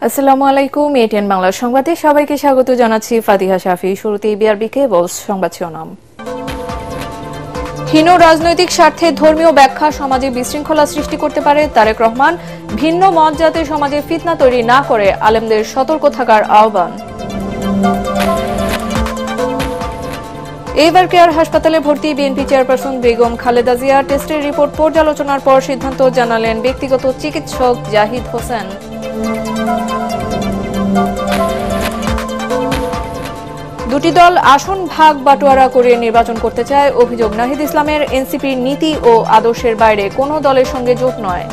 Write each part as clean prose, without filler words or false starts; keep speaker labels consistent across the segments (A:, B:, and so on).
A: আসসালামু আলাইকুম। এটিএন বাংলা সংবাদে সবাইকে স্বাগত জানাচ্ছি ফাতিহা শাফি। শুরুতেই বিআরবিকে বলস সংবাদ শিরোনাম। হীন রাজনৈতিক স্বার্থে ধর্মীয় ব্যাখ্যা সমাজে বিশৃঙ্খলা সৃষ্টি করতে পারে। তারেক রহমান ভিন্ন মত যাতে সমাজে ফিতনা তৈরি না করে আলেমদের সতর্ক থাকার আহ্বান। এবার কেয়ার হাসপাতালে ভর্তি বিএনপি চেয়ারপারসন বেগম খালেদা জিয়া। টেস্টের রিপোর্ট পর্যালোচনার পর সিদ্ধান্ত জানালেন ব্যক্তিগত চিকিৎসক জাহিদ হোসেন। দুটি দল আসন ভাগ বাটোয়ারা করে নির্বাচন করতে চায়। অভিযোগ নাহিদ ইসলামের এনসিপির নীতি ও আদর্শের বাইরে কোনো দলের সঙ্গে জোট নয়।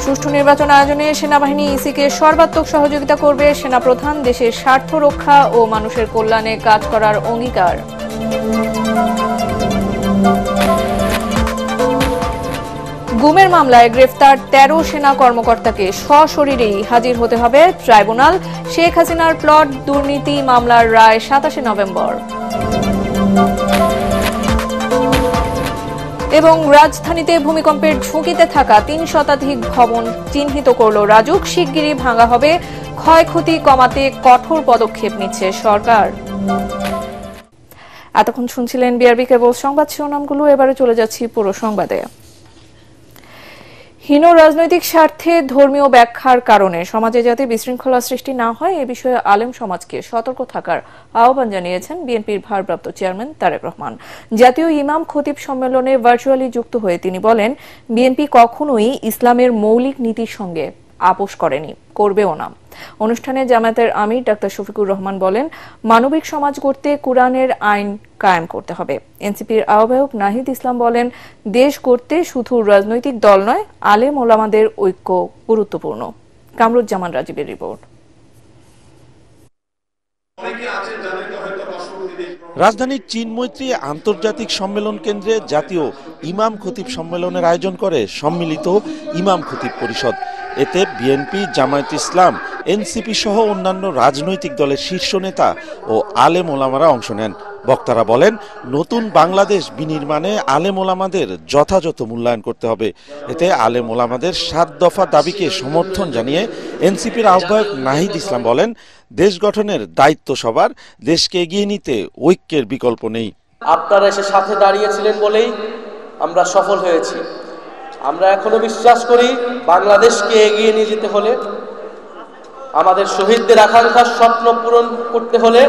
A: সুষ্ঠু নির্বাচন আয়োজনে সেনাবাহিনী ইসিকে সর্বাত্মক সহযোগিতা করবে। সেনাপ্রধান দেশের স্বার্থ রক্ষা ও মানুষের কল্যাণে কাজ করার অঙ্গীকার। গুমের মামলায় গ্রেফতার ১৩ সেনা কর্মকর্তাকে সশরীরেই হাজির হতে হবে ট্রাইব্যুনাল। শেখ হাসিনার প্লট দুর্নীতি মামলার রায় ২৭ নভেম্বর। এবং রাজধানীতে ভূমিকম্পের ঝুঁকিতে থাকা ৩ শতাধিক ভবন চিহ্নিত করল রাজুক। শিগগিরই ভাঙা হবে। ক্ষয়ক্ষতি কমাতে কঠোর পদক্ষেপ নিচ্ছে সরকার। এতক্ষণ শুনছিলেন বিআরবি কেবল সংবাদ শিরোনামগুলো। এবারে চলে যাচ্ছি পুরো সংবাদে। হীন রাজনৈতিক স্বার্থে ধর্মীয় ব্যাখ্যার কারণে সমাজে যাতে বিশৃঙ্খলা সৃষ্টি না হয় এ বিষয়ে আলেম সমাজকে সতর্ক থাকার আহ্বান জানিয়েছেন বিএনপির ভারপ্রাপ্ত চেয়ারম্যান তারেক রহমান। জাতীয় ইমাম খতিব সম্মেলনে ভার্চুয়ালি যুক্ত হয়ে তিনি বলেন, বিএনপি কখনোই ইসলামের মৌলিক নীতির সঙ্গে আপোষ করেনি, করবেও না। অনুষ্ঠানে জামায়াতের আমির ডাক্তার শফিকুর রহমান বলেন, মানবিক সমাজ গড়তে কুরআনের আইন কায়েম করতে হবে। এনসিপির আহ্বায়ক নাহিদ ইসলাম বলেন, দেশ গড়তে শুধু রাজনৈতিক দল নয়, আলেম ওলামাদের ঐক্য গুরুত্বপূর্ণ। কামরুজ্জামান রাজীবের রিপোর্ট।
B: রাজধানীর চীন মৈত্রী আন্তর্জাতিক সম্মেলন কেন্দ্রে জাতীয় ইমাম খতিব সম্মেলনের আয়োজন করে সম্মিলিত ইমাম খতিব পরিষদ। এতে বিএনপি, জামায়াত ইসলাম, এনসিপি সহ অন্যান্য রাজনৈতিক দলের শীর্ষ নেতা ও আলেম ওলামারা অংশ নেন। বক্তারা বলেন, নতুন বাংলাদেশ বিনির্মাণে আলেম ওলামাদের যথাযথ মূল্যায়ন করতে হবে। এতে আলেম ওলামাদের ৭ দফা দাবিকে সমর্থন জানিয়ে এনসিপির আহ্বায়ক নাহিদ ইসলাম বলেন, দেশ গঠনের দায়িত্ব সবার, দেশকে এগিয়ে নিতে ঐক্যের বিকল্প নেই।
C: আপনারা এসে সাথে দাঁড়িয়েছিলেন বলেই আমরা সফল হয়েছি। আমরা এখনো বিশ্বাস করি, বাংলাদেশকে এগিয়ে নিয়ে যেতে হলে, আমাদের শহীদদের আকাঙ্ক্ষার স্বপ্ন পূরণ করতে হলে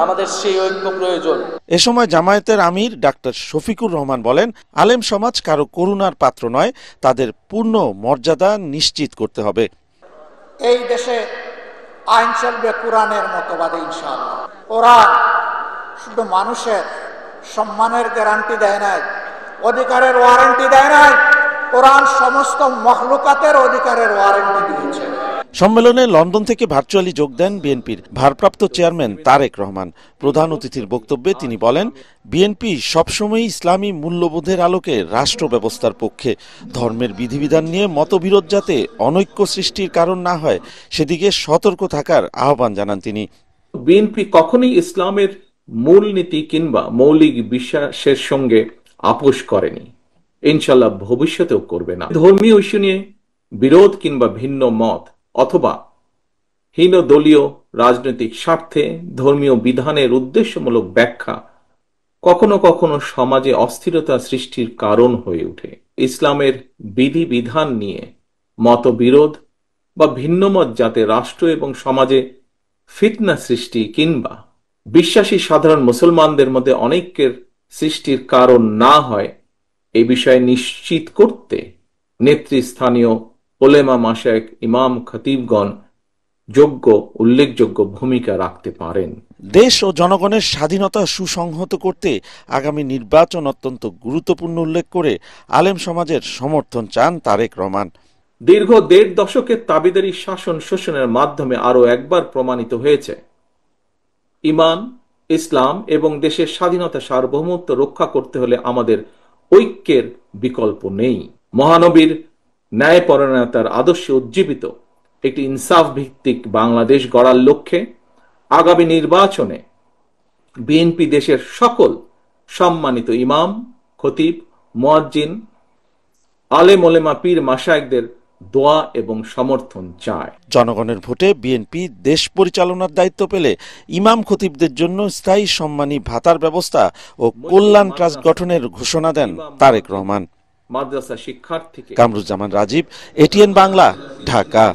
C: আমাদের সেই ঐক্য প্রয়োজন।
B: এ সময় জামায়াতের আমির ডাক্তার শফিকুর রহমান বলেন, আলেম সমাজ কারো করুণার পাত্র নয়, তাদের পূর্ণ মর্যাদা নিশ্চিত করতে হবে।
D: এই দেশে আইন চলবে কোরআনের মতবাদে ইনশাআল্লাহ। কোরআন শুধু মানুষের সম্মানের গ্যারান্টি দেয় নাই, অধিকারের ওয়ারেন্টি দেয় নাই, কোরআন সমস্ত মখলুকাতের অধিকারের ওয়ারেন্টি দিয়েছে।
B: সম্মেলনে লন্ডন থেকে ভার্চুয়ালি যোগ দেন বিএনপির ভারপ্রাপ্ত চেয়ারম্যান তারেক রহমান। প্রধান অতিথির বক্তব্যে তিনি বলেন, বিএনপি সবসময় ইসলামী মূল্যবোধের আলোকে রাষ্ট্র ব্যবস্থার পক্ষে। ধর্মের বিধিবিধান নিয়ে মতবিরোধ যাতে অনৈক্য সৃষ্টির কারণ না হয় সেদিকে সতর্ক থাকার আহ্বান জানান তিনি।
E: বিএনপি কখনোই ইসলামের মূলনীতি কিংবা মৌলিক বিশ্বাসের সঙ্গে আপোষ করেনি, ইনশাল্লাহ ভবিষ্যতেও করবে না। ধর্মীয় ইস্যু নিয়ে বিরোধ কিংবা ভিন্ন মত অথবা হীন দলীয় রাজনৈতিক স্বার্থে ধর্মীয় বিধানের উদ্দেশ্যমূলক ব্যাখ্যা কখনো কখনো সমাজে অস্থিরতা সৃষ্টির কারণ হয়ে ওঠে। ইসলামের বিধিবিধান নিয়ে মতবিরোধ বা ভিন্ন মত যাতে রাষ্ট্র এবং সমাজে ফিতনা সৃষ্টি কিংবা বিশ্বাসী সাধারণ মুসলমানদের মধ্যে অনৈক্যের সৃষ্টির কারণ না হয় এই বিষয়ে নিশ্চিত করতে নেতৃস্থানীয় ওলেমা মাশায়েখ, ইমাম খতিবগণ যোগ্য উল্লেখযোগ্য ভূমিকা রাখতে পারেন।
B: দেশ ও জনগণের স্বাধীনতা সুসংহত করতে আগামী নির্বাচন অত্যন্ত গুরুত্বপূর্ণ উল্লেখ করে আলেম সমাজের সমর্থন চান তারেক রহমান।
E: দীর্ঘ ১.৫ দশকের তাবেদারি শাসন শোষণের মাধ্যমে আরো একবার প্রমাণিত হয়েছে, ঈমান, ইসলাম এবং দেশের স্বাধীনতা সার্বভৌমত্ব রক্ষা করতে হলে আমাদের ঐক্যের বিকল্প নেই। মহানবীর ন্যায়পরায়ণতার আদর্শে উজ্জীবিত একটি ইনসাফ ভিত্তিক বাংলাদেশ গড়ার লক্ষ্যে আগামী নির্বাচনে বিএনপি দেশের সকল সম্মানিত ইমাম, খতিব, মুয়াজ্জিন আলেম ওলেমা পীর মাশায়েখদের দোয়া এবং সমর্থন চায়।
B: জনগণের ভোটে বিএনপি দেশ পরিচালনার দায়িত্ব পেলে ইমাম খতিবদের জন্য স্থায়ী সম্মানী ভাতার ব্যবস্থা ও কল্যাণ ট্রাস্ট গঠনের ঘোষণা দেন তারেক রহমান।
E: মাদ্রাসা শিক্ষার্থীকে
B: কামরুজ্জামান রাজীব, এটিএন বাংলা, ঢাকা।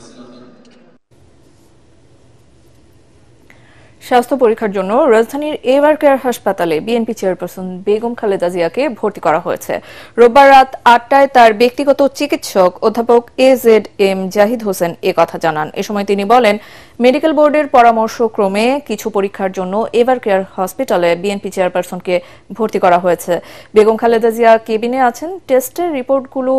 A: স্বাস্থ্য পরীক্ষার জন্য রাজধানীর এভার কেয়ার হাসপাতালে বিএনপি চেয়ারপারসন বেগম খালেদা জিয়াকে ভর্তি করা হয়েছে। রোববার রাত 8টায় তার ব্যক্তিগত চিকিৎসক অধ্যাপক AZM জাহিদ হোসেন কথা জানান। এ সময় তিনি বলেন, মেডিকেল বোর্ডের পরামর্শক্রমে কিছু পরীক্ষার জন্য এভার কেয়ার হসপিটালে বিএনপি চেয়ারপারসনকে ভর্তি করা হয়েছে। বেগম খালেদা জিয়া কেবিনে আছেন। টেস্টের রিপোর্টগুলো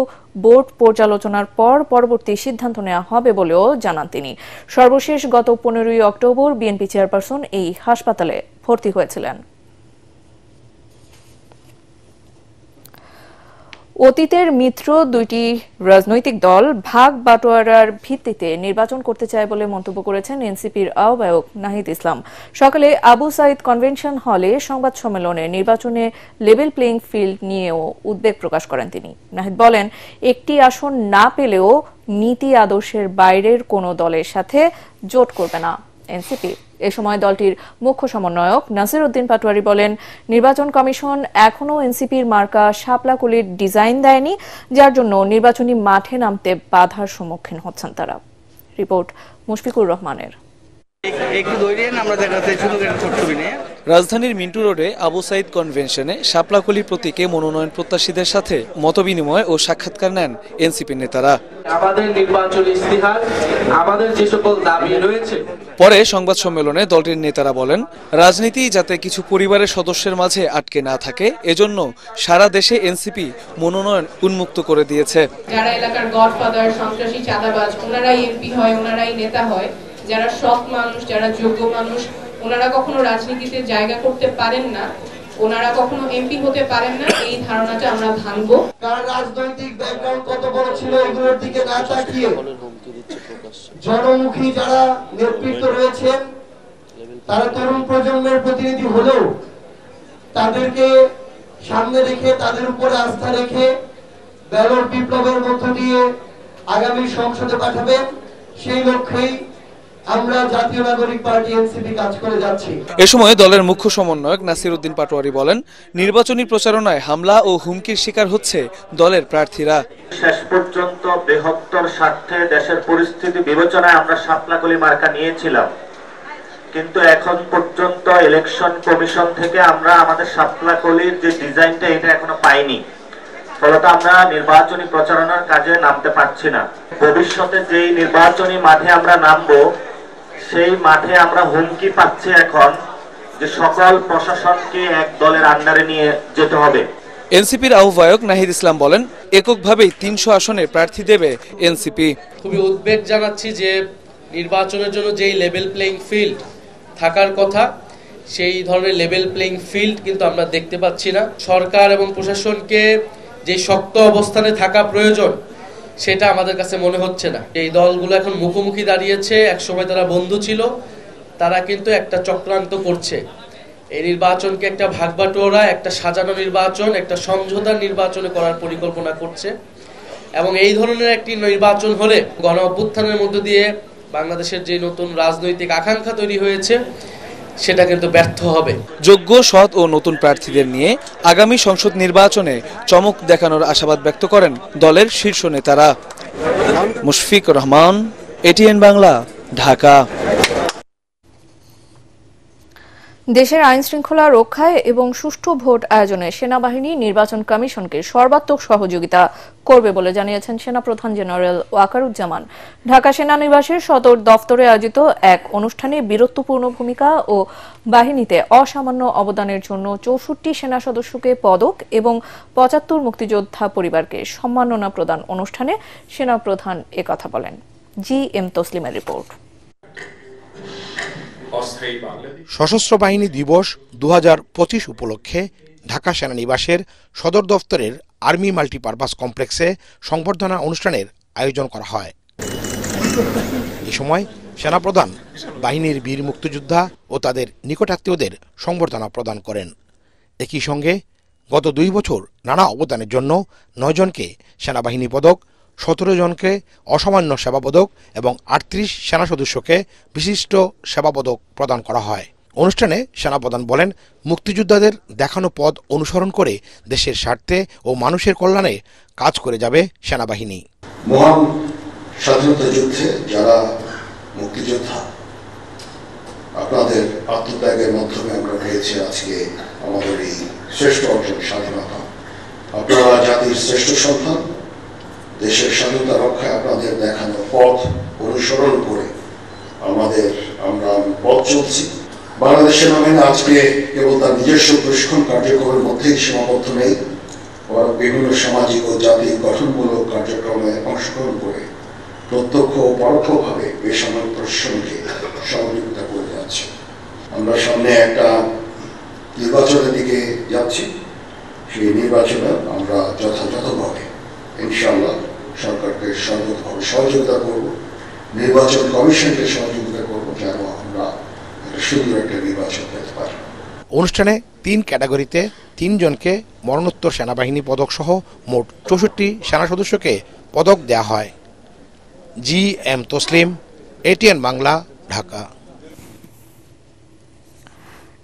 A: বোর্ড পর্যালোচনার পর পরবর্তী সিদ্ধান্ত নেওয়া হবে বলেও জানান তিনি। সর্বশেষ গত 15ই অক্টোবর বিএনপি চেয়ারপারসন এই হাসপাতালে ভর্তি হয়েছিলেন। অতীতের মিত্র দুইটি রাজনৈতিক দল ভাগ বাটোয়ারার ভিত্তিতে নির্বাচন করতে চায় বলে মন্তব্য করেছেন এনসিপির আহ্বায়ক নাহিদ ইসলাম। সকালে আবু সাইদ কনভেনশন হলে সংবাদ সম্মেলনে নির্বাচনে লেভেল প্লেইং ফিল্ড নিয়েও উদ্বেগ প্রকাশ করেন তিনি। নাহিদ বলেন, একটি আসন না পেলেও নীতি আদর্শের বাইরের কোনো দলের সাথে জোট করবে না এনসিপি। এ সময় দলটির মুখ্য সমন্বয়ক নাসির উদ্দিন পাটোয়ারি বলেন, নির্বাচন কমিশন এখনও এনসিপির মার্কা শাপলাকুলির ডিজাইন দেয়নি, যার জন্য নির্বাচনী মাঠে নামতে বাধার সম্মুখীন হচ্ছেন তারা। রিপোর্ট মুশফিকুর রহমানের।
F: রাজধানীর মিন্টু রোডে আবু সাইদ কনভেনশনে শাপলাকলি প্রতীকে মনোনয়ন প্রত্যাশীদের সাথে মতবিনিময় ও সাক্ষাৎকার নেন এনসিপির নেতারা।
C: আমাদের নির্বাচনী ইস্তিহার, আমাদের যে সকল দাবি রয়েছে।
F: পরে সংবাদ সম্মেলনে দলটির নেতারা বলেন, রাজনীতি যাতে কিছু পরিবারের সদস্যের মাঝে আটকে না থাকে, এজন্য সারা দেশে এনসিপি মনোনয়ন উন্মুক্ত করে দিয়েছে।
G: যারা এলাকার গডফাদার, সন্ত্রাসী, চাঁদাবাজ, ওনারাই এমপি হয়, ওনারাই নেতা হয়। যারা সৎ মানুষ, যারা যোগ্য মানুষ, ওনারা কখনো রাজনীতিতে জায়গা করতে পারেন না, ওনারা কখনো এমপি হতে পারেন না, এই ধারণাটা আমরা ভাঙবো।
H: কার রাজনৈতিক ব্যাকগ্রাউন্ড কত বড় ছিল এগুলোর দিকে না তাকিয়ে জনমুখী যারা নেতৃত্ব রয়েছেন, তারা তরুণ প্রজন্মের প্রতিনিধি হলেও তাদেরকে সামনে রেখে, তাদের উপরে আস্থা রেখে ব্যালট বিপ্লবের মধ্য দিয়ে আগামী সংসদে পাঠাবেন, সেই লক্ষ্যেই আমরা জাতীয় নাগরিক পার্টি এনসিপি কাজ করে যাচ্ছি।
F: এ সময় দলের মুখ্য সমন্বয়ক নাসির উদ্দিন পাটোয়ারি বলেন, নির্বাচনী প্রচারণায় হামলা ও হুমকির শিকার হচ্ছে দলের প্রার্থীরা।
I: শেষ পর্যন্ত বৃহত্তর স্বার্থে দেশের পরিস্থিতি বিবেচনায় আমরা শাপলাকলি মার্কা নিয়েছিলাম, কিন্তু এখন পর্যন্ত ইলেকশন কমিশন থেকে আমরা আমাদের শাপলাকলির যে ডিজাইনটা এটা এখনো পাইনি। ফলত আমরা নির্বাচনী প্রচারণার কাজে নামতে পারছি না। ভবিষ্যতে যেই নির্বাচনী মাঠে আমরা নামবো, সেই মাঠে আমরা হুমকি পাচ্ছি এখন যে সকল প্রশাসনকে এক দলের আন্ডারে নিয়ে যেতে হবে।
F: এনসিপির আহ্বায়ক নাহিদ ইসলাম বলেন, এককভাবেই 300 আসনে প্রার্থী দেবে এনসিপি।
C: খুবই উদ্বেগ জানাচ্ছি যে নির্বাচনের জন্য যেই লেভেল প্লেইং ফিল্ড থাকার কথা, সেই ধরনের লেভেল প্লেইং ফিল্ড কিন্তু আমরা দেখতে পাচ্ছি না। সরকার এবং প্রশাসনকে যে শক্ত অবস্থানে থাকা প্রয়োজন, সেটা আমাদের কাছে মনে হচ্ছে না। এই দলগুলো এখন মুখোমুখি দাঁড়িয়েছে, একসময় তারা বন্ধু ছিল, তারা কিন্তু একটা চক্রান্ত করছে। এই নির্বাচনকে একটা ভাগবাটোয়ারা, একটা সাজানো নির্বাচন, একটা সমঝোতার নির্বাচনে করার পরিকল্পনা করছে। এবং এই ধরনের একটি নির্বাচন হলে গণ অভ্যুত্থানের মধ্য দিয়ে বাংলাদেশের যে নতুন রাজনৈতিক আকাঙ্ক্ষা তৈরি হয়েছে, সেটা কিন্তু ব্যর্থ হবে।
F: যোগ্য, সৎ ও নতুন প্রার্থীদের নিয়ে আগামী সংসদ নির্বাচনে চমক দেখানোর আশাবাদ ব্যক্ত করেন দলের শীর্ষ নেতারা। মুশফিকুর রহমান, এটিএন বাংলা, ঢাকা।
A: দেশের আইন শৃঙ্খলা রক্ষায় এবং সুষ্ঠু ভোট আয়োজনে সেনাবাহিনী নির্বাচন কমিশনকে সর্বাত্মক সহযোগিতা করবে বলে জানিয়েছেন সেনাপ্রধান জেনারেল ওয়াকারুজ্জামান। ঢাকা সেনানিবাসের সদর দফতরে আয়োজিত এক অনুষ্ঠানে বীরত্বপূর্ণ ভূমিকা ও বাহিনীতে অসামান্য অবদানের জন্য 64 সেনা সদস্যকে পদক এবং 75 মুক্তিযোদ্ধা পরিবারকে সম্মাননা প্রদান অনুষ্ঠানে সেনাপ্রধান একথা বলেন। GM তসলিমের রিপোর্ট।
J: সশস্ত্র বাহিনী দিবস 2025 উপলক্ষে ঢাকা সেনানিবাসের সদর দফতরের আর্মি মাল্টিপারপাস কমপ্লেক্সে সংবর্ধনা অনুষ্ঠানের আয়োজন করা হয়। এ সময় সেনাপ্রধান বাহিনীর বীর মুক্তিযোদ্ধা ও তাদের নিকটাত্মীয়দের সংবর্ধনা প্রদান করেন। একই সঙ্গে গত 2 বছর নানা অবদানের জন্য 9 জনকে সেনাবাহিনী পদক, 17 জনকে অসামান্য সেবা পদক এবং 38 সেনা সদস্যকে বিশিষ্ট সেবা পদক প্রদান করা হয়। অনুষ্ঠানে সেনাপ্রধান বলেন, মুক্তিযোদ্ধাদের দেখানো পথ অনুসরণ করে দেশের স্বার্থে ও মানুষের কল্যাণে কাজ করে যাবে সেনাবাহিনী।
K: মহান স্বাধীনতা যুদ্ধে যারা মুক্তিযোদ্ধা, আপনাদের আত্মত্যাগের মাধ্যমে আমরা পেয়েছি আজকে আমাদের এই শ্রেষ্ঠ অর্জন স্বাধীনতা। আপনারা জাতির শ্রেষ্ঠ সন্তান, দেশের স্বাধীনতা রক্ষায় আপনাদের দেখানো পথ অনুসরণ করে আমরা পথ চলছি। বাংলাদেশ সেনাবাহিনী আজকে কেবল তার নিজস্ব প্রশিক্ষণ কার্যক্রমের মধ্যেই সীমাবদ্ধ নেই, বরং বিভিন্ন সামাজিক ও জাতীয় গঠনমূলক কার্যক্রমে অংশগ্রহণ করে প্রত্যক্ষ ও পরোক্ষভাবে বেসামরিক প্রশাসনকে সহযোগিতা করে যাচ্ছে। আমরা সামনে একটা নির্বাচনের দিকে যাচ্ছি, সেই নির্বাচনে আমরা যথাযথভাবে ইনশাআল্লাহ সরকারকে সর্বতভাবে সহযোগিতা করব, নির্বাচন কমিশনকে সহযোগিতা করব, যেন আমরা সুন্দর একটা নির্বাচন পেতে পারি।
J: অনুষ্ঠানে 3 ক্যাটাগরিতে 3 জনকে মরণোত্তর সেনাবাহিনী পদক সহ মোট 64 সেনা সদস্যকে পদক দেয়া হয়। GM Taslim, ATN Bangla, Dhaka.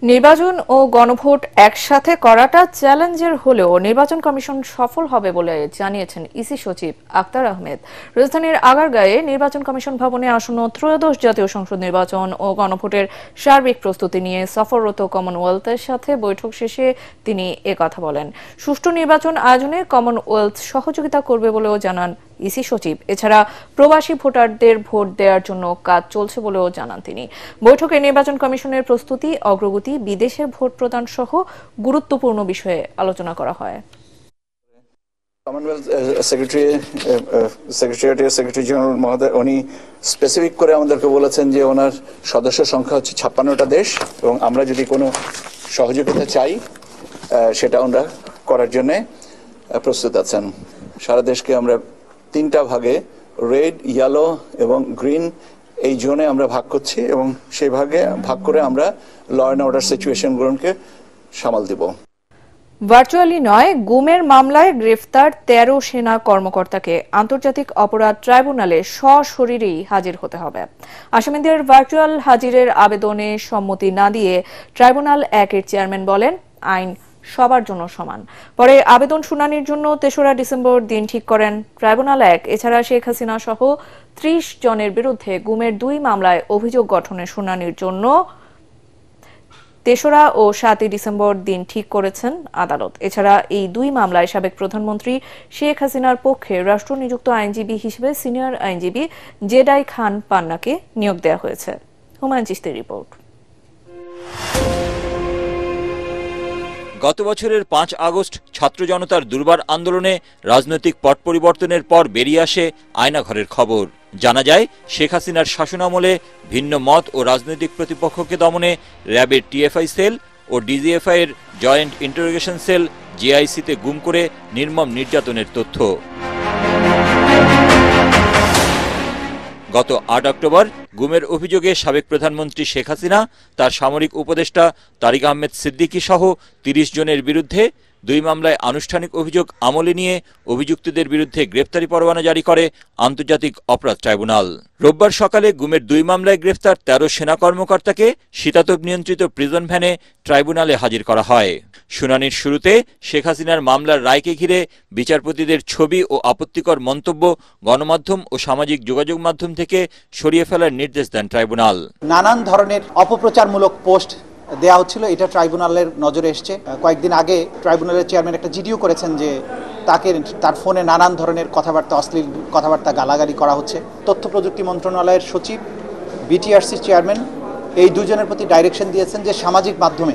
A: নির্বাচন ও গণভোট একসাথে করাটা চ্যালেঞ্জের হলেও নির্বাচন কমিশন সফল হবে বলে জানিয়েছেন ইসি সচিব আক্তার আহমেদ। রাজধানীর আগারগাঁয়ে নির্বাচন কমিশন ভবনে আসন্ন ত্রয়োদশ জাতীয় সংসদ নির্বাচন ও গণভোটের সার্বিক প্রস্তুতি নিয়ে সফররত কমনওয়েলথের সাথে বৈঠক শেষে তিনি একথা বলেন। সুষ্ঠু নির্বাচন আয়োজনে কমনওয়েলথ সহযোগিতা করবে বলেও জানান ইসি সচিব। এছাড়া প্রবাসী ভোটারদের ভোট দেওয়ার জন্য কাজ চলছে বলেও জানান তিনি। বৈঠকে নির্বাচন কমিশনের প্রস্তুতি, অগ্রগতি, বিদেশে ভোট প্রদান সহ গুরুত্বপূর্ণ বিষয়ে আলোচনা করা হয়।
L: কমনওয়েলথ সেক্রেটারি জেনারেল মহোদয় উনি স্পেসিফিক করে আমাদেরকে বলেছেন যে ওনার সদস্য সংখ্যা হচ্ছে 56টা দেশ এবং আমরা যদি কোনো সহযোগিতা চাই সেটা ওনারা করার জন্য প্রস্তুত আছেন। সারা দেশকে আমরা 3টা ভাগে, রেড, ইয়েলো এবং গ্রিন, এই জোনে আমরা ভাগ করছি এবং সেই ভাগে ভাগ করে আমরা ল অ্যান্ড অর্ডার সিচুয়েশনগুলোকে সামাল দিব।
A: ভার্চুয়ালি নয়, গুমের মামলায় গ্রেফতার 13 সেনা কর্মকর্তাকে আন্তর্জাতিক অপরাধ ট্রাইব্যুনালে সশরীরেই হাজির হতে হবে। আসামিদের ভার্চুয়াল হাজিরের আবেদনে সম্মতি না দিয়ে ট্রাইব্যুনাল 1-এর চেয়ারম্যান বলেন, আইন সবার জন্য সমান। পরে আবেদন শুনানির জন্য 3রা ডিসেম্বর দিন ঠিক করেন ট্রাইব্যুনাল 1। এছাড়া শেখ হাসিনা সহ 30 জনের বিরুদ্ধে গুমের 2 মামলায় অভিযোগ গঠনের শুনানির জন্য 3রা ও 7ই ডিসেম্বর দিন ঠিক করেছেন আদালত। এছাড়া এই 2 মামলায় সাবেক প্রধানমন্ত্রী শেখ হাসিনার পক্ষে রাষ্ট্রনিযুক্ত আইনজীবী হিসেবে সিনিয়র আইনজীবী জেডাই খান পান্নাকে নিয়োগ দেওয়া হয়েছে। হুমায়ুন চিশতির রিপোর্ট।
M: গত বছরের 5 আগস্ট ছাত্র জনতার দুর্বার আন্দোলনে রাজনৈতিক পট পরিবর্তনের পর বেরিয়ে আসে আয়নাঘরের খবর। জানা যায়, শেখ হাসিনার শাসনামলে ভিন্ন মত ও রাজনৈতিক প্রতিপক্ষকে দমনে র্যাবের টিএফআই সেল ও ডিজিএফআই এর জয়েন্ট ইন্টারোগেশন সেল জেআইসিতে গুম করে নির্মম নির্যাতনের তথ্য। গত 8 অক্টোবর গুমের অভিযোগে সাবেক প্রধানমন্ত্রী শেখ হাসিনা, তার সামরিক উপদেষ্টা তারিক আহমেদ সিদ্দিকী সহ 30 জনের বিরুদ্ধে 2 মামলায় আনুষ্ঠানিক অভিযোগ আমলে নিয়ে অভিযুক্তদের বিরুদ্ধে গ্রেপ্তারি পরোয়ানা জারি করে আন্তর্জাতিক অপরাধ ট্রাইব্যুনাল। রোববার সকালে গুমের 2 মামলায় গ্রেফতার 13 সেনা কর্মকর্তাকে শীতাতপ নিয়ন্ত্রিত প্রিজন ভ্যানে ট্রাইব্যুনালে হাজির করা হয়। শুনানির শুরুতে শেখ হাসিনার মামলার রায়কে ঘিরে বিচারপতিদের ছবি ও আপত্তিকর মন্তব্য গণমাধ্যম ও সামাজিক যোগাযোগ মাধ্যম থেকে সরিয়ে ফেলার নির্দেশ দেন ট্রাইব্যুনাল।
N: নানান ধরনের অপপ্রচারমূলক পোস্ট দেওয়া হচ্ছিল, এটা ট্রাইব্যুনালের নজরে এসছে। কয়েকদিন আগে ট্রাইব্যুনালের চেয়ারম্যান একটা জিডিও করেছেন যে তার ফোনে নানান ধরনের কথাবার্তা, অশ্লীল কথাবার্তা, গালাগালি করা হচ্ছে। তথ্য প্রযুক্তি মন্ত্রণালয়ের সচিব, বিটিআরসি চেয়ারম্যান এই 2 জনের প্রতি ডাইরেকশন দিয়েছেন যে সামাজিক মাধ্যমে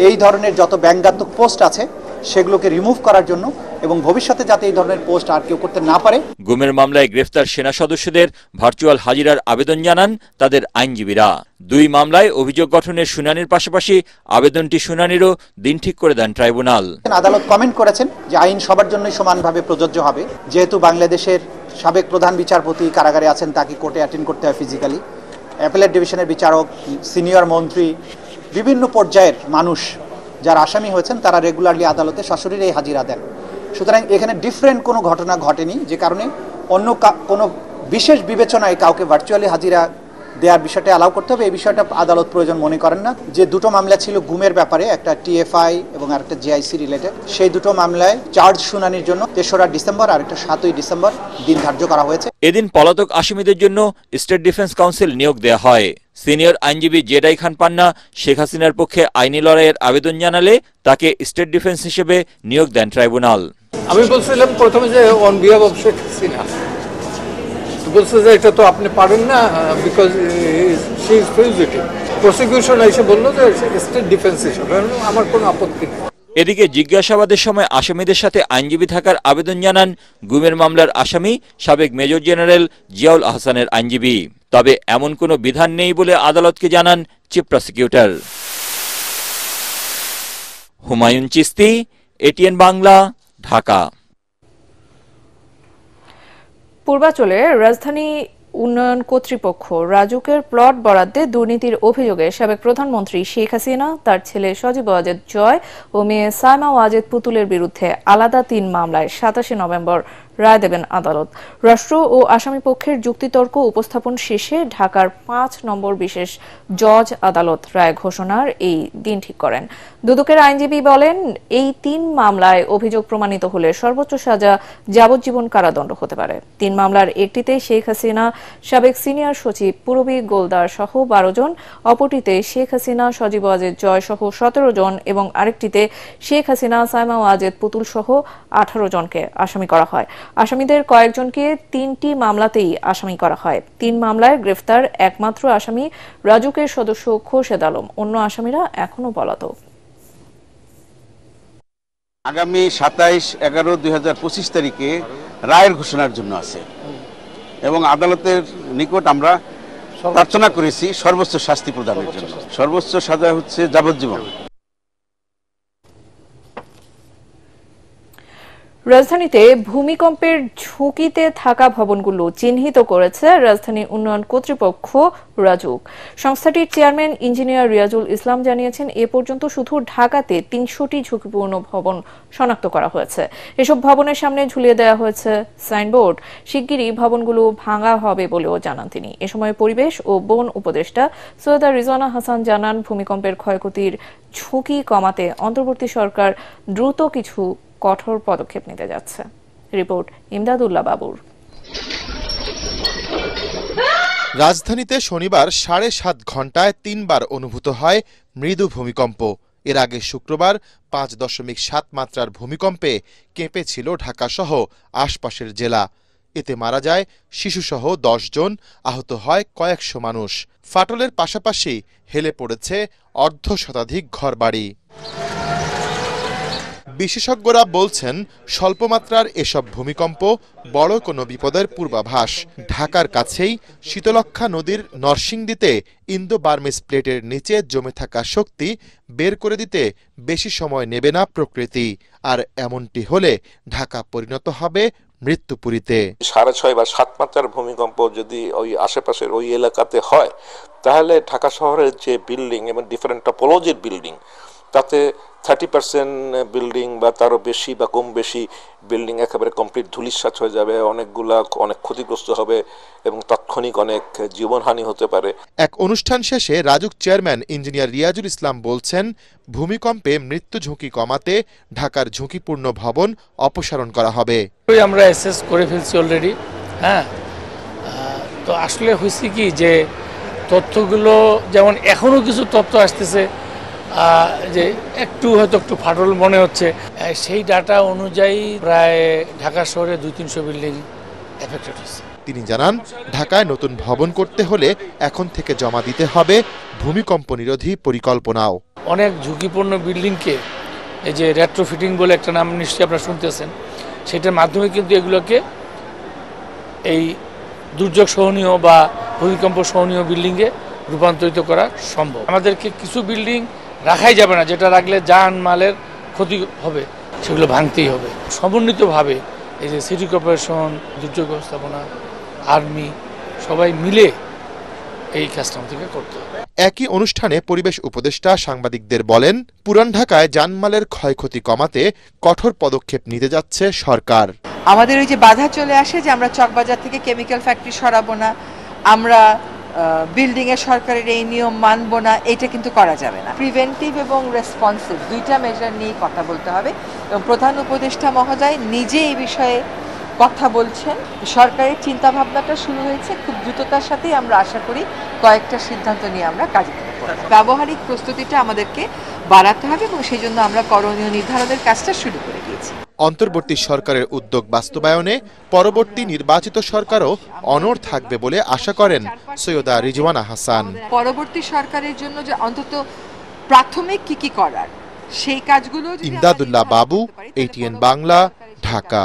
N: এই ধরনের যত ব্যঙ্গাত্মক পোস্ট আছে সেগুলোকে রিমুভ করার জন্য এবং ভবিষ্যতে যাতে এই ধরনের পোস্ট আর কেউ করতে না পারে।
M: গুমের মামলায় গ্রেফতার সেনা সদস্যদের ভার্চুয়াল হাজিরার আবেদন জানান তাদের আইনজীবীরা। 2 মামলায় অভিযোগ গঠনের শুনানির পাশাপাশি আবেদনটি শুনানিরও দিন ঠিক করে দেন ট্রাইব্যুনাল।
N: আদালত কমেন্ট করেছেন যে আইন সবার জন্যই সমানভাবে প্রযোজ্য হবে। যেহেতু বাংলাদেশের সাবেক প্রধান বিচারপতি কারাগারে আছেন, তাকে কোর্টে অ্যাটেন্ড করতে হয় ফিজিক্যালি। অ্যাপেলেট ডিভিশনের বিচারক, সিনিয়র মন্ত্রী, বিভিন্ন পর্যায়ের মানুষ যারা আসামি হয়েছেন তারা রেগুলারলি আদালতে সশরীরে হাজিরা দেন। সুতরাং এখানে ডিফারেন্ট কোনো ঘটনা ঘটেনি, যে কারণে অন্য কোনো বিশেষ বিবেচনায় কাউকে ভার্চুয়ালি হাজিরা দেওয়ার বিষয়টা অ্যালাউ করতে হবে, এই বিষয়টা আদালত প্রয়োজন মনে করেন না। যে দুটো মামলা ছিল গুমের ব্যাপারে, একটা টিএফআই এবং আরেকটা জিআইসি রিলেটেড, সেই দুটো মামলায় চার্জ শুনানির জন্য ৩রা ডিসেম্বর আর একটা ৭ই ডিসেম্বর দিন ধার্য করা হয়েছে।
M: এদিন পলাতক আসামিদের জন্য স্টেট ডিফেন্স কাউন্সিল নিয়োগ দেওয়া হয়। সিনিয়র আইনজীবী জেডাই খান পান্না শেখ হাসিনার পক্ষে আইনি লড়াইয়ের আবেদন জানালে তাকে স্টেট ডিফেন্স হিসেবে নিয়োগ দেন ট্রাইব্যুনাল।
O: আমি বলছিলাম প্রথমে যে on behalf of Sheikh Hasina, বলছে যে এটা তো আপনি পারেন না, because she is fugitive. Prosecution এসে বললো যে স্টেট ডিফেন্স হিসেবে, আমার কোনো আপত্তি নেই।
M: এদিকে জিজ্ঞাসাবাদের সময় আসামিদের সাথে আইনজীবী থাকার আবেদন জানান গুমের মামলার আসামি সাবেক মেজর জেনারেল জিয়াউল আহসানের আইনজীবী। তবে এমন কোনো বিধান নেই বলে আদালতকে জানান chief prosecutor. Humayun Chishti, ATN Bangla, Dhaka.
A: পূর্বাঞ্চলে রাজধানী উন্নয়ন কর্তৃপক্ষ রাজুকের প্লট বরাদ্দে দুর্নীতির অভিযোগে সাবেক প্রধানমন্ত্রী শেখ হাসিনা, তার ছেলে সজীব ওয়াজেদ জয় ও মেয়ে সাইমা ওয়াজেদ পুতুলের বিরুদ্ধে আলাদা ৩ মামলায় ২৭ নভেম্বর রায় দেবেন আদালত। রাষ্ট্র ও আসামি পক্ষের যুক্তিতর্ক উপস্থাপন শেষে ঢাকার ৫ নম্বর বিশেষ জজ আদালত রায় ঘোষণার এই দিন ঠিক করেন। দুদকের আইনজীবী বলেন, এই ৩ মামলায় অভিযোগ প্রমাণিত হলে সর্বোচ্চ সাজা যাবজ্জীবন কারাদণ্ড হতে পারে। ৩ মামলার একটিতে শেখ হাসিনা সাবেক সিনিয়র সচিব পুরবী গোলদার সহ ১২ জন, অপরটিতে শেখ হাসিনা সজীব ওয়াজেদ জয় সহ ১৭ জন এবং আরেকটিতে শেখ হাসিনা সাইমা ওয়াজেদ পুতুল সহ ১৮ জনকে আসামি করা হয়। আসামিদের কয়েকজনকে ৩টি মামলাতেই আসামি করা হয়। ৩ মামলায় গ্রেফতার একমাত্র আসামি রাজুকের সদস্য খোরশেদ আলম, অন্য আসামিরা এখনো পলাতক।
P: আগামী ২৭/১১/২০২৫ তারিখে রায়ের ঘোষণার জন্য আছে এবং আদালতের নিকট আমরা প্রার্থনা করেছি সর্বোচ্চ শাস্তি প্রদানের জন্য। সর্বোচ্চ সাজা হচ্ছে যাবজ্জীবন।
A: রাজধানীতে ভূমিকম্পের ঝুঁকিতে থাকা ভবনগুলো চিহ্নিত করেছে রাজধানী উন্নয়ন কর্তৃপক্ষ রাজুক। সংস্থাটির চেয়ারম্যান ইঞ্জিনিয়ার রিয়াজুল ইসলাম জানিয়েছেন, এ পর্যন্ত শুধু ঢাকাতে ৩০০টি ঝুঁকিপূর্ণ ভবন শনাক্ত করা হয়েছে। এসব ভবনের সামনে ঝুলিয়ে দেওয়া হয়েছে সাইনবোর্ড। শিগগিরই ভবনগুলো ভাঙা হবে বলেও জানান তিনি। এ সময় পরিবেশ ও বন উপদেষ্টা সৈয়দা রিজওয়ানা হাসান জানান, ভূমিকম্পের ক্ষয়ক্ষতির ঝুঁকি কমাতে অন্তর্বর্তী সরকার দ্রুত কিছু কঠোর পদক্ষেপ নিতে যাচ্ছে। রিপোর্ট ইমদাদুল্লাহ বাবুর।
Q: রাজধানীতে শনিবার ৭.৫ ঘন্টায় ৩ বার অনুভূত হয় মৃদু ভূমিকম্প। এর আগে শুক্রবার ৫.৭ মাত্রার ভূমিকম্পে কেঁপেছিল ঢাকাসহ আশপাশের জেলা। এতে মারা যায় শিশুসহ ১০ জন, আহত হয় কয়েকশো মানুষ। ফাটলের পাশাপাশি হেলে পড়েছে অর্ধশতাধিক ঘরবাড়ি। বিশেষজ্ঞরা বলছেন, স্বল্পমাত্রার এসব ভূমিকম্প বড় কোনো বিপদের পূর্বাভাস। ঢাকার কাছেই শীতলক্ষ্যা নদীর নরসিংদীতে ইন্দো বার্মিজ প্লেটের নিচে জমে থাকা শক্তি বের করে দিতে বেশি সময় নেবে না প্রকৃতি। আর এমনটি হলে ঢাকা পরিণত হবে মৃত্যুপুরীতে।
R: ৬.৫ বা ৭ মাত্রার ভূমিকম্প যদি ওই আশেপাশের ওই এলাকাতে হয়, তাহলে ঢাকা শহরের যে বিল্ডিং এবং ডিফারেন্ট টপোলজির বিল্ডিং, তাতে 30% বিল্ডিং বা তারও বেশি বা কম বেশি বিল্ডিং একেবারে কমপ্লিট ধূলিসাৎ হয়ে যাবে, অনেক ক্ষতিগ্রস্ত হবে এবং তাৎক্ষণিক অনেক জীবনহানি হতে পারে।
Q: এক অনুষ্ঠান শেষে রাজুক চেয়ারম্যান ইঞ্জিনিয়ার রিয়াজুল ইসলাম বলছেন, ভূমিকম্পে মৃত্যু ঝুঁকি কমাতে ঢাকার ঝুঁকিপূর্ণ ভবন অপসারণ করা হবে।
O: আমরা অ্যাসেস করে ফেলছি অলরেডি। হ্যাঁ, তো আসলে হয়েছে কি যে তথ্যগুলো, যেমন এখনো কিছু তথ্য আসতেছে যে হয়তো একটু ফাটল মনে হচ্ছে, সেই ডাটা অনুযায়ী প্রায় ঢাকা শহরে 200-300 বিল্ডিং এফেক্টেড হয়েছে।
Q: তিনি জানান, ঢাকায় নতুন ভবন করতে হলে এখন থেকে জমা দিতে হবে ভূমিকম্প নিরোধী পরিকল্পনাও।
O: অনেক ঝুঁকিপূর্ণ বিল্ডিংকে এই যে রেট্রোফিটিং বলে একটা নাম নিশ্চয়ই আপনারা শুনতেছেন, সেটার মাধ্যমে কিন্তু এগুলোকে এই দুর্যোগ সহনীয় বা ভূমিকম্প সহনীয় বিল্ডিংয়ে রূপান্তরিত করা সম্ভব। আমাদেরকে কিছু বিল্ডিং রাখাই যাবে না, যেটা রাখলে জানমালের ক্ষতি হবে, সেগুলো ভাঙতেই হবে। সমন্বিতভাবে এই যে সিটি কর্পোরেশন, দুর্যোগ ব্যবস্থাপনা, আর্মি সবাই মিলে এই কাজটা থেকে করতে হবে।
Q: একই অনুষ্ঠানে পরিবেশ উপদেষ্টা সাংবাদিকদের বলেন, পুরান ঢাকায় জানমালের ক্ষয়ক্ষতি কমাতে কঠোর পদক্ষেপ নিতে যাচ্ছে সরকার।
S: আমাদের ওই যে বাধা চলে আসে যে আমরা চকবাজার থেকে কেমিক্যাল ফ্যাক্টরি সরাবো না, আমরা বিল্ডিং এ সরকারের এই নিয়ম মানব না, এটা কিন্তু করা যাবে না। প্রিভেন্টিভ এবং রেসপন্সিভ দুইটা মেজার নিয়ে কথা বলতে হবে এবং প্রধান উপদেষ্টা মহোদয় নিজে এই বিষয়ে কথা বলছেন। সরকারের চিন্তা ভাবনাটা শুরু হয়েছে, খুব দ্রুততার সাথেই আমরা আশা করি কয়েকটা সিদ্ধান্ত নিয়ে আমরা কাজে করব। ব্যবহারিক প্রস্তুতিটা আমাদেরকে বাড়াতে হবে এবং সেই জন্য আমরা করণীয় নির্ধারণের কাজটা শুরু করে দিয়েছি।
Q: অন্তর্বর্তী সরকারের উদ্যোগ বাস্তবায়নে পরবর্তী নির্বাচিত সরকারও অনড় থাকবে বলে আশা করেন সৈয়দা রিজওয়ানা হাসান।
S: পরবর্তী সরকারের জন্য যে অন্তত প্রাথমিক কি করার সেই কাজগুলো
Q: ইমদাদুল্লাহ বাবু, ATN বাংলা, ঢাকা।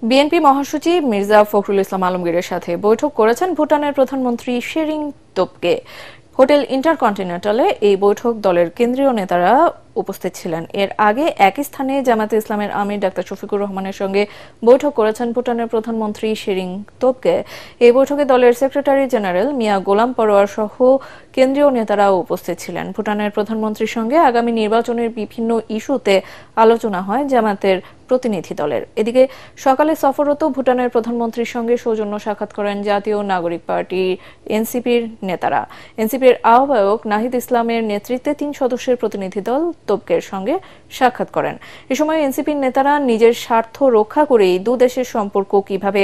A: বিএনপি মহাসচিব মির্জা ফখরুল ইসলাম আলমগীরের সাথে বৈঠক করেছেন ভুটানের প্রধানমন্ত্রী শেরিং তোবগে। হোটেল ইন্টারকন্টিনেন্টালে এই বৈঠক দলের কেন্দ্রীয় নেতারা উপস্থিত ছিলেন। এর আগে একই স্থানে জামায়াতে ইসলামের আমির ডাক্তার শফিকুর রহমানের সঙ্গে বৈঠক করেছেন ভুটানের প্রধানমন্ত্রী শেরিং তোবগে। এই বৈঠকে দলের সেক্রেটারি জেনারেল মিয়া গোলাম পরোয়ার সহ কেন্দ্রীয় নেতারাও উপস্থিত ছিলেন। ভুটানের প্রধানমন্ত্রীর সঙ্গে আগামী নির্বাচনের বিভিন্ন ইস্যুতে আলোচনা হয় জামায়াতের প্রতিনিধি দলের। এদিকে সকালে সফররত ভুটানের প্রধানমন্ত্রীর সঙ্গে সৌজন্য সাক্ষাৎ করেন জাতীয় নাগরিক পার্টি এনসিপির নেতারা। এনসিপির আহ্বায়ক নাহিদ ইসলামের নেতৃত্বে 3 সদস্যের প্রতিনিধি দল তোবগের সঙ্গে সাক্ষাৎ করেন। এ সময় এনসিপির নেতারা নিজের স্বার্থ রক্ষা করেই দুদেশের সম্পর্ক কিভাবে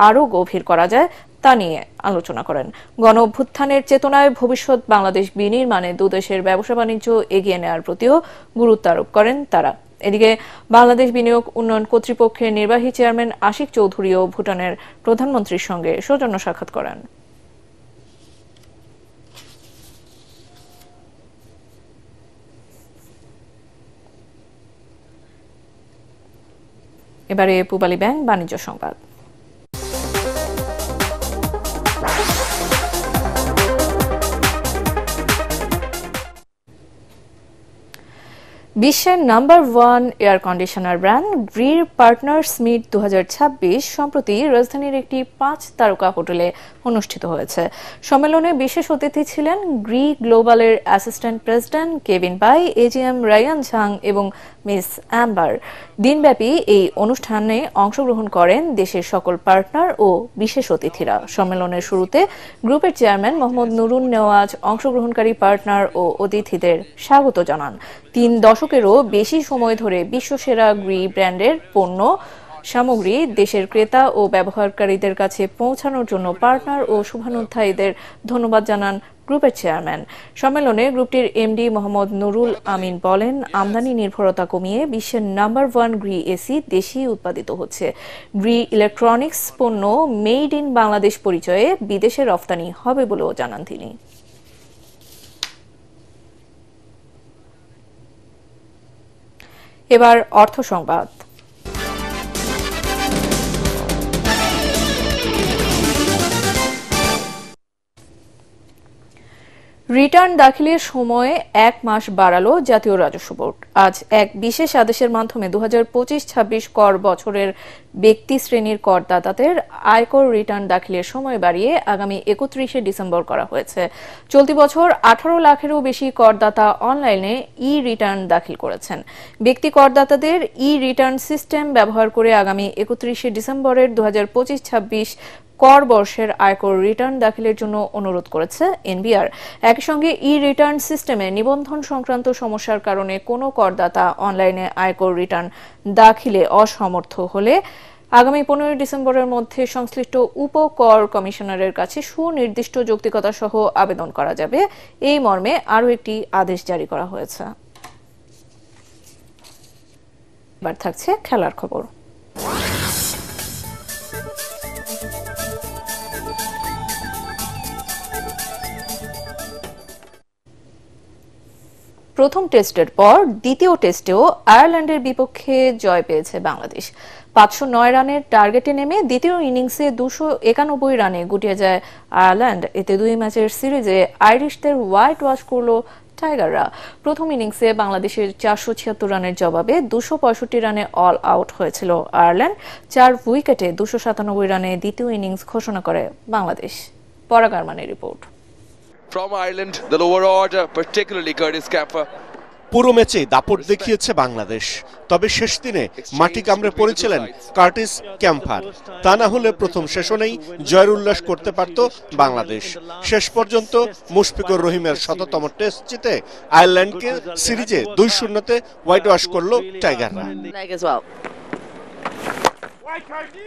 A: আরও গভীর করা যায় তা নিয়ে আলোচনা করেন। গণ অভ্যুত্থানের চেতনায় ভবিষ্যৎ বাংলাদেশ বিনির্মাণে দুদেশের ব্যবসা বাণিজ্য এগিয়ে নেওয়ার প্রতিও গুরুত্ব আরোপ করেন তারা। এদিকে বাংলাদেশ বিনিয়োগ উন্নয়ন কর্তৃপক্ষের নির্বাহী চেয়ারম্যান আশিক চৌধুরীও ভুটানের প্রধানমন্ত্রীর সঙ্গে সৌজন্য সাক্ষাৎ করেন। এবারে পূবালী ব্যাংক বাণিজ্য সংবাদ। বিশ্বের নাম্বার 1 এয়ার কন্ডিশনার ব্র্যান্ড গ্রির পার্টনার্স মিট 2026 সম্প্রতি রাজধানীর একটি 5 তারকা হোটেলে অনুষ্ঠিত হয়েছে। সম্মেলনে বিশেষ অতিথি ছিলেন গ্রি গ্লোবালের assistant president Kevin Bai, AGM Ryan Zhang এবং মিস অ্যাম্বার। দিনব্যাপী এই অনুষ্ঠানে অংশগ্রহণ করেন দেশের সকল পার্টনার ও বিশেষ অতিথিরা। সম্মেলনের শুরুতে গ্রুপের চেয়ারম্যান মোহাম্মদ নুরুন নেওয়াজ অংশগ্রহণকারী পার্টনার ও অতিথিদের স্বাগত জানান। 3 দশকেরও বেশি সময় ধরে বিশ্বসেরা গ্রি ব্র্যান্ডের পণ্য সামগ্রী দেশের ক্রেতা ও ব্যবহারকারীদের কাছে পৌঁছানোর জন্য পার্টনার ও শুভানুধ্যায়ীদের ধন্যবাদ জানান গ্রুপের চেয়ারম্যান। সম্মেলনে গ্রুপটির এমডি মোহাম্মদ নুরুল আমিন বলেন, আমদানি নির্ভরতা কমিয়ে বিশ্বের নাম্বার 1 গ্রি এসি দেশেই উৎপাদিত হচ্ছে। গ্রি ইলেকট্রনিক্স পণ্য মেড ইন বাংলাদেশ পরিচয়ে বিদেশে রফতানি হবে বলেও জানান তিনি। এবার অর্থ সংবাদ। রিটার্ন দাখিলের সময় 1 মাস বাড়ালো জাতীয় রাজস্ব বোর্ড। আজ এক বিশেষ আদেশের মাধ্যমে 2025-26 কর বছরের ব্যক্তি শ্রেণীর করদাতাদের আয়কর রিটার্ন দাখিলের সময় বাড়িয়ে আগামী 31শে ডিসেম্বর করা হয়েছে। চলতি বছর 18 লাখেরও বেশি করদাতা অনলাইনে ই রিটার্ন দাখিল করেছেন। ব্যক্তি করদাতাদের ই রিটার্ন সিস্টেম ব্যবহার করে আগামী 31শে ডিসেম্বরের 2025-26 কর বর্ষের আয়কর রিটার্ন দাখিলের জন্য অনুরোধ করেছে এনবিআর। একই সঙ্গে ই রিটার্ন সিস্টেমে নিবন্ধন সংক্রান্ত সমস্যার কারণে কোনো করদাতা অনলাইনে আয়কর রিটার্ন দাখিলে অসমর্থ হলে আগামী 15 ডিসেম্বরের মধ্যে সংশ্লিষ্ট উপকর কমিশনারের কাছে সুনির্দিষ্ট যৌক্তিকতা সহ আবেদন করা যাবে। এই মর্মে আরও একটি আদেশ জারি করা হয়েছে। এবার থাকছে খেলার খবর। প্রথম টেস্টের পর দ্বিতীয় টেস্টেও আয়ারল্যান্ডের বিপক্ষে জয় পেয়েছে বাংলাদেশ। 509 রানের টার্গেটে নেমে দ্বিতীয় ইনিংসে 291 রানে গুটিয়ে যায় আয়ারল্যান্ড। এতে 2 ম্যাচের সিরিজে আইরিশদের হোয়াইট ওয়াশ করল টাইগাররা। প্রথম ইনিংসে বাংলাদেশের 476 রানের জবাবে 265 রানে অল আউট হয়েছিল আয়ারল্যান্ড। 4 উইকেটে 297 রানে দ্বিতীয় ইনিংস ঘোষণা করে বাংলাদেশ। পরাগ আরমানের report.
T: From Ireland, the lower order, particularly Curtis Camphor.
U: পুরো ম্যাচে দাপট দেখিয়েছে বাংলাদেশ, তবে শেষ দিনে মাটি কামড়ে পড়েছিলেন কার্টিস ক্যাম্পার। তা না হলে প্রথম সেশনেই জয়ের উল্লাস করতে পারত বাংলাদেশ। শেষ পর্যন্ত মুশফিকুর রহিমের ১০০তম টেস্ট জিতে আয়ারল্যান্ডকে সিরিজে ২-০ হোয়াইট ওয়াশ করল টাইগাররা।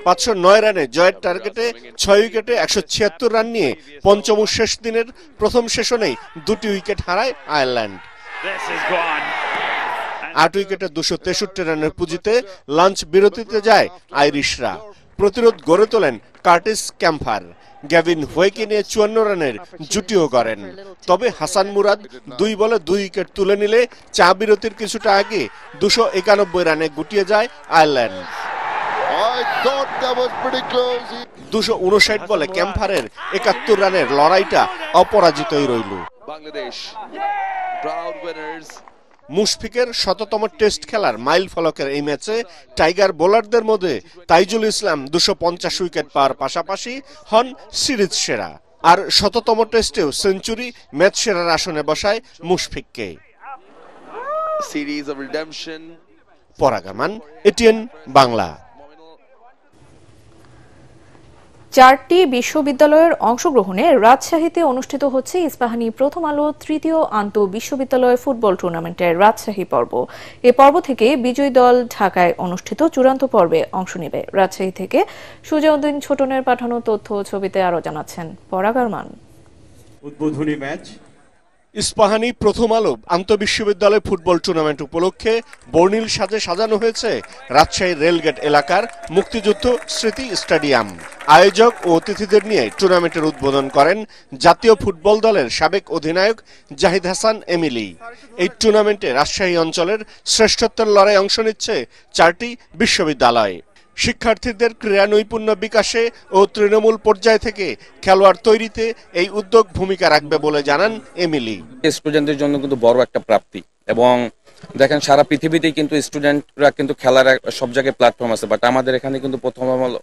U: ৫০৯ রানে জয়ের টার্গেটে ৬ উইকেটে ১৭৬ রান নিয়ে পঞ্চম শেষ দিনের প্রথম সেশনেই ২টি উইকেট হারায় আয়ারল্যান্ড। ৮ উইকেটে ২৬৩ রানের পুঁজিতে লাঞ্চ বিরতিতে যায় আইরিশরা। প্রতিরোধ গড়ে তোলেন কার্টিস ক্যাম্পার। গ্যাভিন হোয়েকে নিয়ে ৫৪ রানের জুটিও গড়েন। তবে হাসান মুরাদ ২ বলে ২ উইকেট তুলে নিলে চা বিরতির কিছুটা আগে ২৯১ রানে গুটিয়ে যায় আয়ারল্যান্ড। ২৫৯ বলে ক্যাম্পারের ৭১ রানের লড়াইটা অপরাজিতই রইল। মুশফিকের ১০০তম টেস্ট খেলার মাইল ফলকের এই ম্যাচে টাইগার বোলারদের মধ্যে তাইজুল ইসলাম ২৫০ উইকেট পাওয়ার পাশাপাশি হন সিরিজ সেরা। আর ১০০তম টেস্টেও সেঞ্চুরি ম্যাচ সেরার আসনে বসায় মুশফিককে। পরাগ আরমান, এটিএন বাংলা।
A: 4টি বিশ্ববিদ্যালয়ের অংশগ্রহণে রাজশাহীতে অনুষ্ঠিত হচ্ছে ইস্পাহানি প্রথম আলো তৃতীয় আন্তঃবিশ্ববিদ্যালয় ফুটবল টুর্নামেন্টের রাজশাহী পর্ব। এ পর্ব থেকে বিজয়ী দল ঢাকায় অনুষ্ঠিত চূড়ান্ত পর্বে অংশ নেবে। রাজশাহী থেকে সুজাউদ্দিন ছোটনের পাঠানো তথ্য ও ছবিতে আরো জানাচ্ছেন পরাগ আরমান।
U: উদ্বোধনী ম্যাচ ইস্পাহানি প্রথম আলো আন্তঃবিশ্ববিদ্যালয় ফুটবল টুর্নামেন্ট উপলক্ষে বর্ণিল সাজে সাজানো হয়েছে রাজশাহীর রেলগেট এলাকার মুক্তিযুদ্ধ স্মৃতি স্টেডিয়াম। আয়োজক ও অতিথিদের নিয়ে টুর্নামেন্টের উদ্বোধন করেন জাতীয় ফুটবল দলের সাবেক অধিনায়ক জাহিদ হাসান এমিলি। এই টুর্নামেন্টে রাজশাহী অঞ্চলের শ্রেষ্ঠত্বের লড়াই অংশ নিচ্ছে 4টি বিশ্ববিদ্যালয়। শিক্ষার্থীদের ক্রীড়া নৈপুণ্য বিকাশে ও তৃণমূল পর্যায় থেকে খেলোয়াড় তৈরিতে এই উদ্যোগ ভূমিকা রাখবে বলে জানান এমিলি।
V: স্টুডেন্টদের জন্য কিন্তু বড় একটা প্রাপ্তি, এবং দেখেন সারা পৃথিবীতেই কিন্তু স্টুডেন্টরা কিন্তু খেলার সব জায়গায় প্ল্যাটফর্ম আছে, বাট আমাদের এখানে কিন্তু প্রথম আলো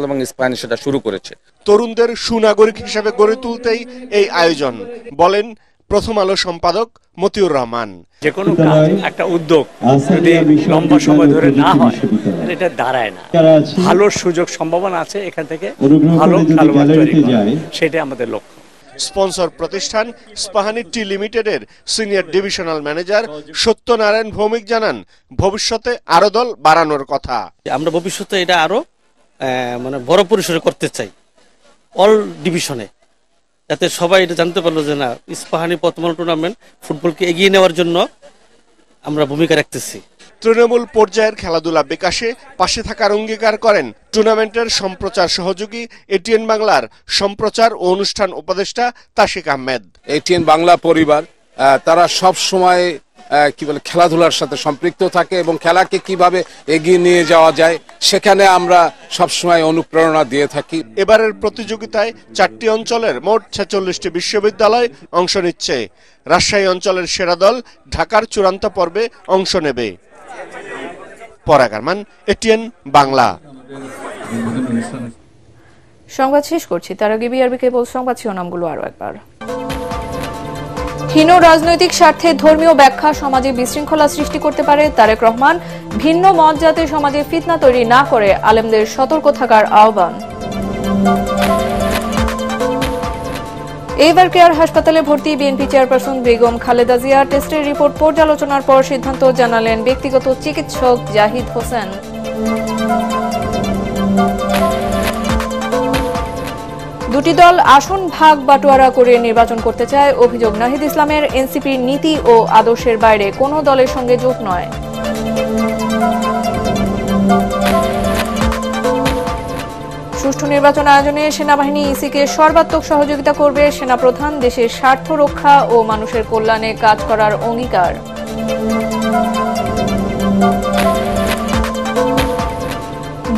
V: এবং ইস্পাহানি সেটা শুরু করেছে।
U: তরুণদের সুনাগরিক হিসেবে গড়ে তুলতেই এই আয়োজন, বলেন প্রথম আলো সম্পাদক মতিউর রহমান।
W: যে কোনো কাজ একটা উদ্যোগ যদি লম্বা সময় ধরে না হয় এটা দাঁড়ায় না। ভালো সুযোগ সম্ভাবনা আছে এখান থেকে ভালো খেলোয়াড় তৈরি করা, সেটাই আমাদের লক্ষ্য।
U: স্পন্সর প্রতিষ্ঠান ইস্পাহানি টি লিমিটেডের senior divisional manager Satyanarayan Bhowmik জানান, ভবিষ্যতে আরো দল বাড়ানোর কথা।
X: আমরা ভবিষ্যতে এটা আরো বড় পরিসরে করতে চাই, অল ডিভিশনে, যাতে সবাই এটা জানতে পারলো যে না, ইস্পাহানি প্রথম আলো টুর্নামেন্ট ফুটবলকে এগিয়ে নেওয়ার জন্য আমরা ভূমিকা রাখতেছি।
U: তৃণমূল পর্যায়ের খেলাধুলা বিকাশে পাশে থাকার অঙ্গীকার করেন টুর্নামেন্টের সম্প্রচার সহযোগী এটিএন বাংলার সম্প্রচার ও অনুষ্ঠান উপদেষ্টা তাশিক আহমেদ।
Y: এটিএন বাংলা পরিবার তারা সব সময় খেলাধুলার সাথে সম্পৃক্ত থাকে এবং খেলাকে কিভাবে এগিয়ে নিয়ে যাওয়া যায় সেখানে আমরা সবসময় অনুপ্রেরণা দিয়ে থাকি।
U: এবারের প্রতিযোগিতায় 4টি অঞ্চলের মোট 46টি বিশ্ববিদ্যালয় অংশ নিচ্ছে। রাজশাহী অঞ্চলের সেরা দল ঢাকার চূড়ান্ত পর্বে অংশ নেবে। পরাগ আরমান, এটিএন বাংলা।
A: সংবাদ শেষ করছি, তার আগে বিআরবি কেবল সংবাদ শিরোনামগুলো আরো একবার। হীন রাজনৈতিক স্বার্থে ধর্মীয় ব্যাখ্যা সমাজে বিশৃঙ্খলা সৃষ্টি করতে পারে, তারেক রহমান। ভিন্ন মত যাতে সমাজে ফিতনা তৈরি না করে আলেমদের সতর্ক থাকার আহ্বান। এভার কেয়ার হাসপাতালে ভর্তি বিএনপি চেয়ারপারসন বেগম খালেদা জিয়া। টেস্টের রিপোর্ট পর্যালোচনার পর সিদ্ধান্ত জানালেন ব্যক্তিগত চিকিৎসক জাহিদ হোসেন। দুটি দল আসন ভাগ বাটোয়ারা করে নির্বাচন করতে চায়, অভিযোগ নাহিদ ইসলামের। এনসিপির নীতি ও আদর্শের বাইরে কোনো দলের সঙ্গে জোট নয়। সুষ্ঠু নির্বাচন আয়োজনে সেনাবাহিনী ইসিকে সর্বাত্মক সহযোগিতা করবে সেনাপ্রধান। দেশের স্বার্থ রক্ষা ও মানুষের কল্যাণে কাজ করার অঙ্গীকার।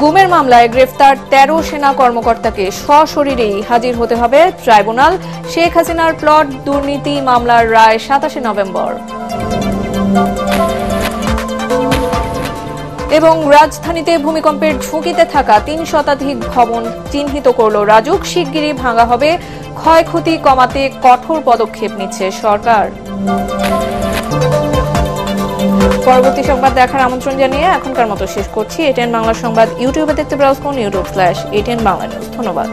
A: গুমের মামলায় গ্রেফতার ১৩ সেনা কর্মকর্তাকে সশরীরেই হাজির হতে হবে ট্রাইব্যুনাল। শেখ হাসিনার প্লট দুর্নীতি মামলার রায় ২৭ নভেম্বর। এবং রাজধানীতে ভূমিকম্পের ঝুঁকিতে থাকা ৩ শতাধিক ভবন চিহ্নিত করল রাজুক। শিগগিরই ভাঙা হবে। ক্ষয়ক্ষতি কমাতে কঠোর পদক্ষেপ নিচ্ছে সরকার। পরবর্তী সংবাদ দেখার আমন্ত্রণ জানিয়ে এখনকার মতো শেষ করছি। এটিএন বাংলা সংবাদ ইউটিউবে দেখতে ব্রাউজ করুন youtube/ATN বাংলা নিউজ। ধন্যবাদ।